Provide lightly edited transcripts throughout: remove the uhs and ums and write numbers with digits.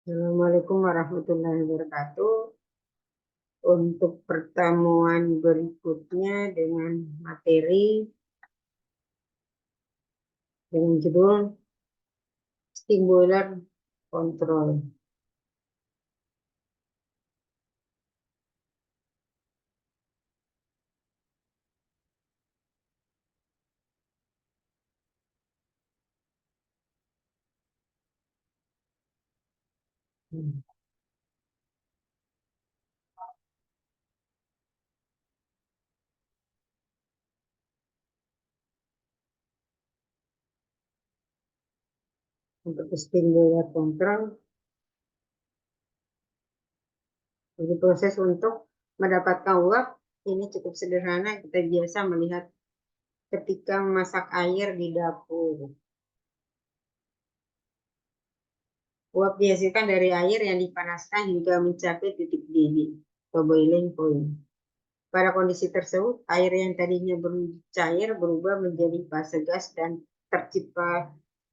Assalamualaikum warahmatullahi wabarakatuh. Untuk pertemuan berikutnya dengan materi dengan judul steam boiler control. Untuk steam boiler control, jadi proses untuk mendapatkan uap ini cukup sederhana. Kita biasa melihat ketika memasak air di dapur. Uap dihasilkan dari air yang dipanaskan hingga mencapai titik didih atau boiling point. Pada kondisi tersebut, air yang tadinya cair berubah menjadi fase gas dan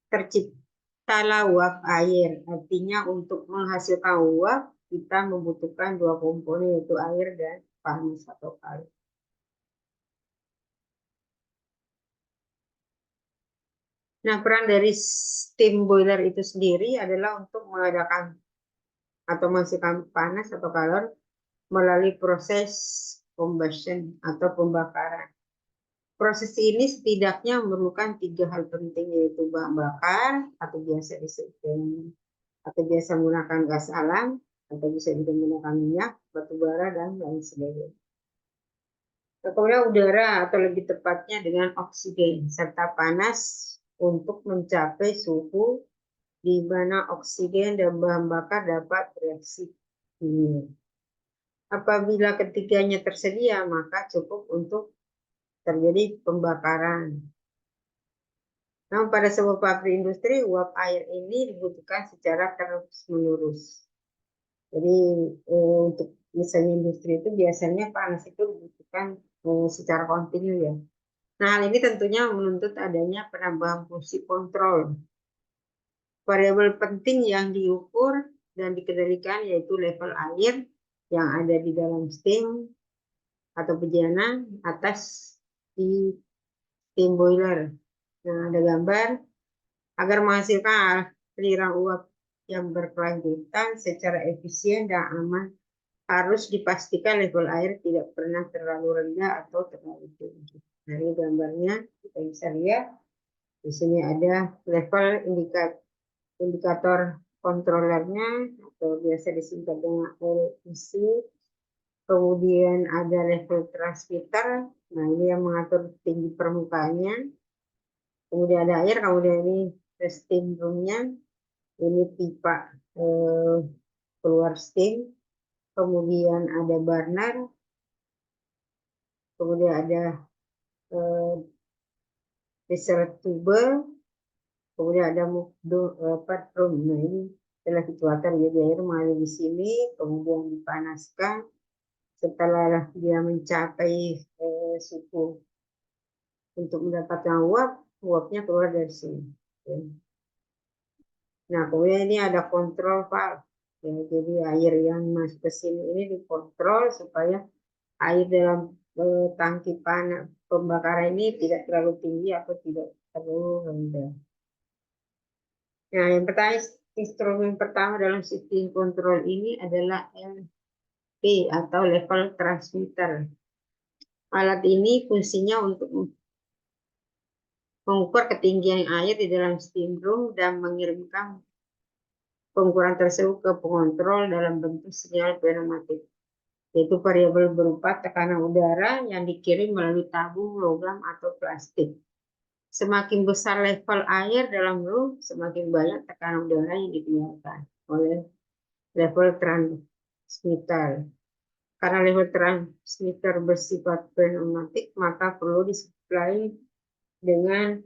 terciptalah uap air. Artinya untuk menghasilkan uap, kita membutuhkan dua komponen, yaitu air dan panas atau kalor. Nah, peran dari steam boiler itu sendiri adalah untuk mengadakan atau menghasilkan panas atau kalor melalui proses combustion atau pembakaran. Proses ini setidaknya memerlukan tiga hal penting, yaitu bahan bakar atau biasa disebut atau biasa menggunakan gas alam atau bisa juga menggunakan minyak, batu bara dan lain sebagainya. Kemudian udara atau lebih tepatnya dengan oksigen serta panas untuk mencapai suhu di mana oksigen dan bahan bakar dapat bereaksi kimia. Apabila ketiganya tersedia, maka cukup untuk terjadi pembakaran. Namun pada sebuah pabrik industri, uap air ini dibutuhkan secara terus-menerus. Jadi untuk misalnya industri itu biasanya panas itu dibutuhkan secara kontinu ya. Nah, hal ini tentunya menuntut adanya penambahan fungsi kontrol. Variabel penting yang diukur dan dikendalikan yaitu level air yang ada di dalam steam atau bejana atas di steam boiler. Nah, ada gambar agar menghasilkan aliran uap yang berkelanjutan secara efisien dan aman. Harus dipastikan level air tidak pernah terlalu rendah atau terlalu tinggi. Nah, ini gambarnya kita bisa lihat. Di sini ada level indikator kontrolernya atau biasa disingkat dengan LEC. Kemudian ada level transmitter. Nah, ini yang mengatur tinggi permukaannya. Kemudian ada air, kemudian ini steam room-nya. Ini pipa keluar steam. Kemudian ada burner. Kemudian ada pressure tube. Kemudian ada room. Nah, ini adalah situator, jadi air mengalir di sini, kemudian dipanaskan. Setelah dia mencapai suhu untuk mendapatkan uap, uapnya keluar dari sini. Nah, kemudian ini ada kontrol valve. Ya, jadi air yang masuk ke sini ini dikontrol supaya air dalam tangki panas pembakaran ini tidak terlalu tinggi atau tidak terlalu rendah. Nah, yang pertama, instrumen pertama dalam sistem kontrol ini adalah LP atau level transmitter. Alat ini fungsinya untuk mengukur ketinggian air di dalam steam room dan mengirimkan pengukuran tersebut ke pengontrol dalam bentuk sinyal pneumatik, yaitu variabel berupa tekanan udara yang dikirim melalui tabung logam atau plastik. Semakin besar level air dalam room, semakin banyak tekanan udara yang dikeluarkan oleh level transmitter. Karena level transmitter bersifat pneumatik, maka perlu disuplai dengan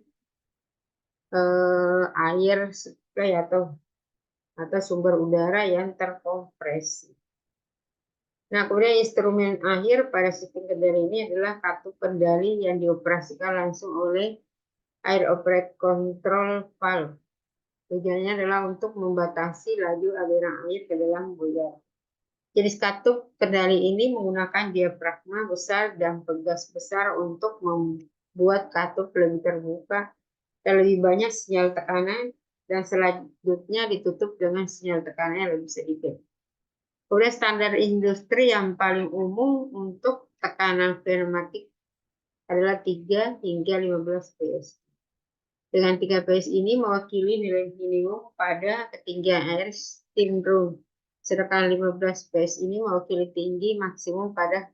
air supply atau sumber udara yang terkompresi. Nah, kemudian instrumen akhir pada sistem kendali ini adalah kartu kendali yang dioperasikan langsung oleh air operate control valve. Tujuannya adalah untuk membatasi laju aliran air ke dalam boiler. Jenis katup kendali ini menggunakan diafragma besar dan pegas besar untuk membuat katup lebih terbuka dan lebih banyak sinyal tekanan, dan selanjutnya ditutup dengan sinyal tekanan yang lebih sedikit. Kemudian standar industri yang paling umum untuk tekanan pneumatik adalah 3 hingga 15 PS. Dengan 3 PS ini mewakili nilai minimum pada ketinggian air steam room. Sedangkan 15 PS ini mewakili tinggi maksimum pada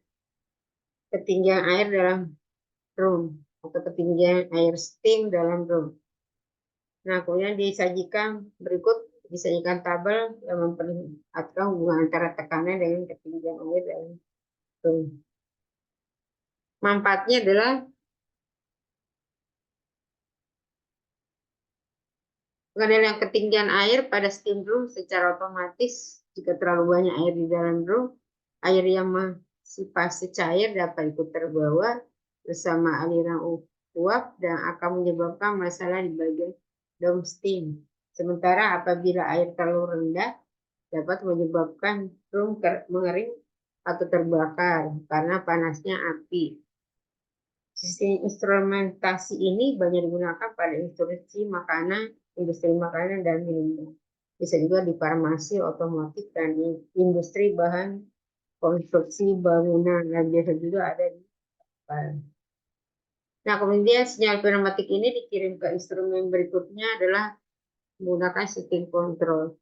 ketinggian air dalam room atau ketinggian air steam dalam room. Nah, kemudian disajikan tabel yang memperlihatkan hubungan antara tekanan dengan ketinggian air dalam room. Manfaatnya adalah pengendalian ketinggian air pada steam room secara otomatis. Jika terlalu banyak air di dalam room, air yang masih fase cair dapat ikut terbawa bersama aliran uap dan akan menyebabkan masalah di bagian downstream. Sementara apabila air terlalu rendah, dapat menyebabkan room mengering atau terbakar karena panasnya api. Sistem instrumentasi ini banyak digunakan pada industri makanan dan minuman. Bisa juga di farmasi, otomotif, dan industri bahan konstruksi bangunan, dan biasa juga ada di kapal. Nah, kemudian sinyal pneumatik ini dikirim ke instrumen berikutnya adalah menggunakan sistem kontrol.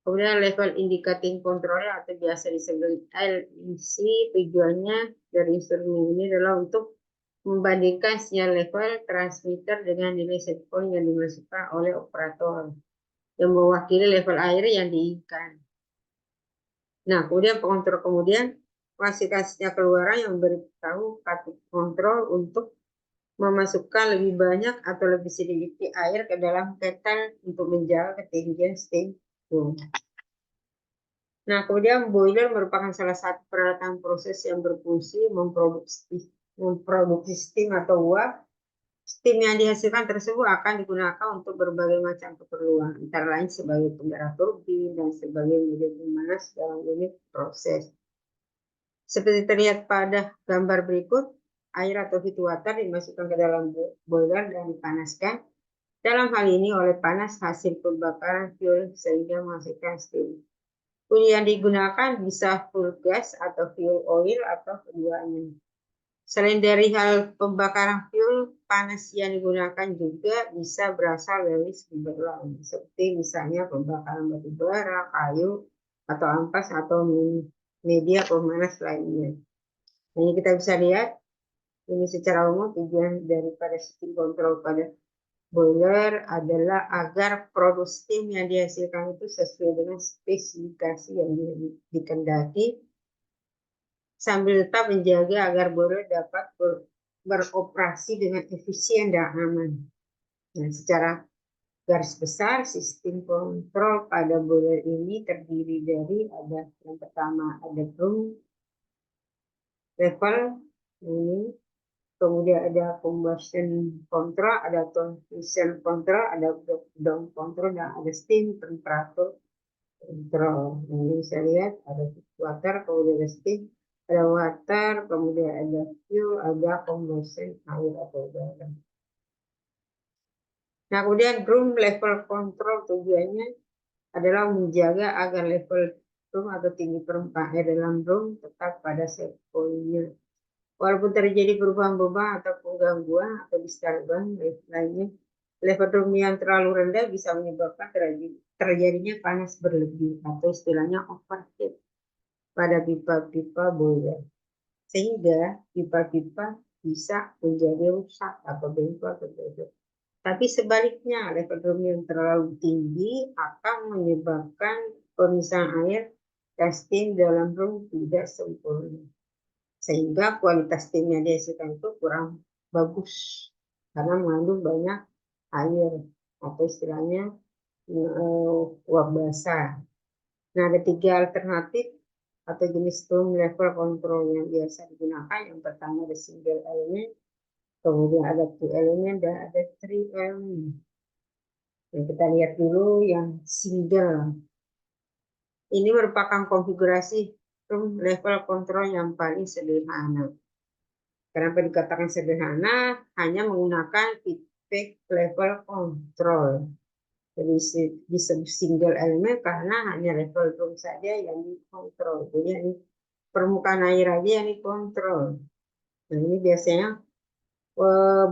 Kemudian level indicating controller atau biasa disebut LIC, tujuannya dari instrumen ini adalah untuk membandingkan sinyal level transmitter dengan nilai set point yang dimasukkan oleh operator yang mewakili level air yang diinginkan. Nah, kemudian pengontrol menghasilkan sinyal keluaran yang memberitahu katup kontrol untuk memasukkan lebih banyak atau lebih sedikit air ke dalam ketel untuk menjaga ketinggian steam room. Nah, kemudian boiler merupakan salah satu peralatan proses yang berfungsi memproduksi steam atau uap. Steam yang dihasilkan tersebut akan digunakan untuk berbagai macam keperluan, antara lain sebagai penggerak turbin dan sebagai media pemanas dalam unit proses. Seperti terlihat pada gambar berikut, air atau heat water dimasukkan ke dalam boiler dan dipanaskan. Dalam hal ini oleh panas hasil pembakaran fuel sehingga menghasilkan steam. Fuel yang digunakan bisa fuel gas atau fuel oil atau keduanya. Selain dari hal pembakaran fuel, panas yang digunakan juga bisa berasal dari sumber lain, seperti misalnya pembakaran batu bara, kayu, atau ampas, atau media pemanas lainnya. Nah, ini kita bisa lihat, ini secara umum tujuan daripada sistem kontrol pada boiler adalah agar produk steam yang dihasilkan itu sesuai dengan spesifikasi yang dikehendaki, sambil tetap menjaga agar boiler dapat beroperasi dengan efisien dan aman. Nah, secara garis besar, sistem kontrol pada boiler ini terdiri dari yang pertama ada room level ini, kemudian ada combustion control, ada transition control, ada down control, dan ada steam temperature control. Ini bisa lihat ada water, kemudian ada steam, ada water, kemudian ada fuel, ada combustion air atau udara. Nah, kemudian room level control tujuannya adalah menjaga agar level room atau tinggi permukaan air dalam room tetap pada set point-nya. Walaupun terjadi perubahan-perubahan atau gangguan atau disturbance lainnya, level room yang terlalu rendah bisa menyebabkan terjadinya panas berlebih atau istilahnya overheat pada pipa-pipa boiler. Sehingga pipa-pipa bisa menjadi rusak atau bengkok atau bocor. Tapi sebaliknya, level room yang terlalu tinggi akan menyebabkan pemisahan air dan steam dalam room tidak sempurna. Sehingga kualitas steam yang dihasilkan itu kurang bagus karena mengandung banyak air atau istilahnya uap basah. Nah, ada 3 alternatif atau jenis room level control yang biasa digunakan. Yang pertama ada single element, kemudian ada 2 element, dan ada 3 element. Nah, kita lihat dulu yang single. Ini merupakan konfigurasi room level control yang paling sederhana. Kenapa dikatakan sederhana? Hanya menggunakan feedback level control. Jadi disebut single elemen karena hanya level room saja yang dikontrol. Jadi ini permukaan air aja yang dikontrol. Nah, ini biasanya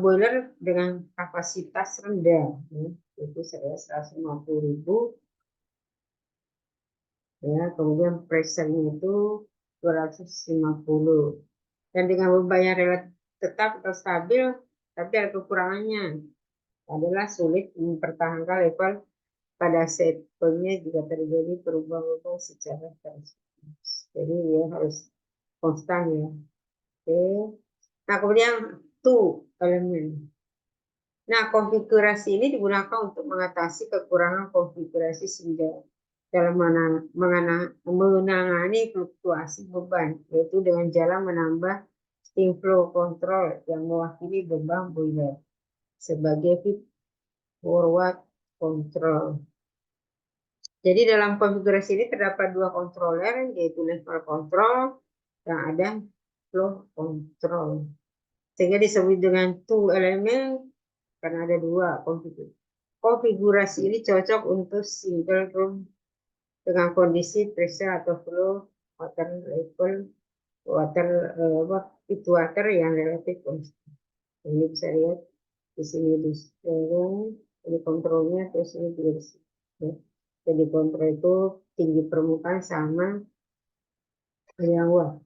boiler dengan kapasitas rendah, yaitu 150.000, ya. Kemudian pressure-nya itu 250. Dan dengan beban yang relatif tetap atau stabil, tapi ada kekurangannya. Adalah sulit mempertahankan level pada set point-nya jika terjadi perubahan-perubahan secara terus. Jadi ya harus konstan ya. Oke. Nah, kemudian two elemen. Nah, konfigurasi ini digunakan untuk mengatasi kekurangan konfigurasi single dalam menangani fluktuasi beban, yaitu dengan jalan menambah steam flow control yang mewakili beban boiler sebagai feed forward control. Jadi dalam konfigurasi ini terdapat dua controller, yaitu level control dan ada flow control. Sehingga disebut dengan two element karena ada dua konfigurasi. Konfigurasi ini cocok untuk single room dengan kondisi pressure atau flow water level itu water yang relatif konstan. Ini bisa lihat di sini di ini kontrolnya, terus ini juga di sini. Ya. Jadi kontrol itu tinggi permukaan sama yang luas.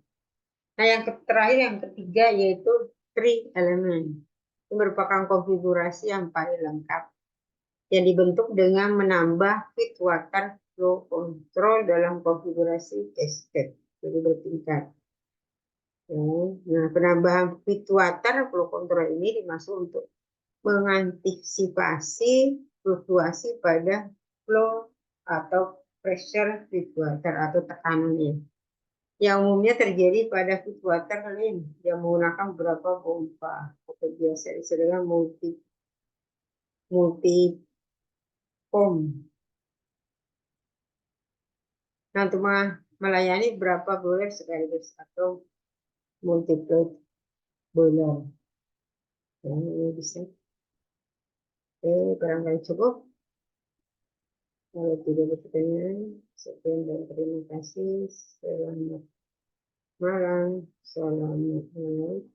Nah, yang terakhir yang ketiga yaitu three element. Ini merupakan konfigurasi yang paling lengkap yang dibentuk dengan menambah feed water flow control dalam konfigurasi cascade. Jadi bertingkat. Nah, penambahan feed water flow control ini dimaksud untuk mengantisipasi fluktuasi pada flow atau pressure feed water atau tekanannya. Yang umumnya terjadi pada feed water line yang menggunakan beberapa pompa atau biasa disebut multi pom. Nah, untuk melayani berapa boiler sekaligus atau multiple boiler. Ya, ini bisa. Oke, barangkali cukup. Kalau tidak ada pertanyaan, sekian dan terima kasih. Selamat malam. Assalamualaikum.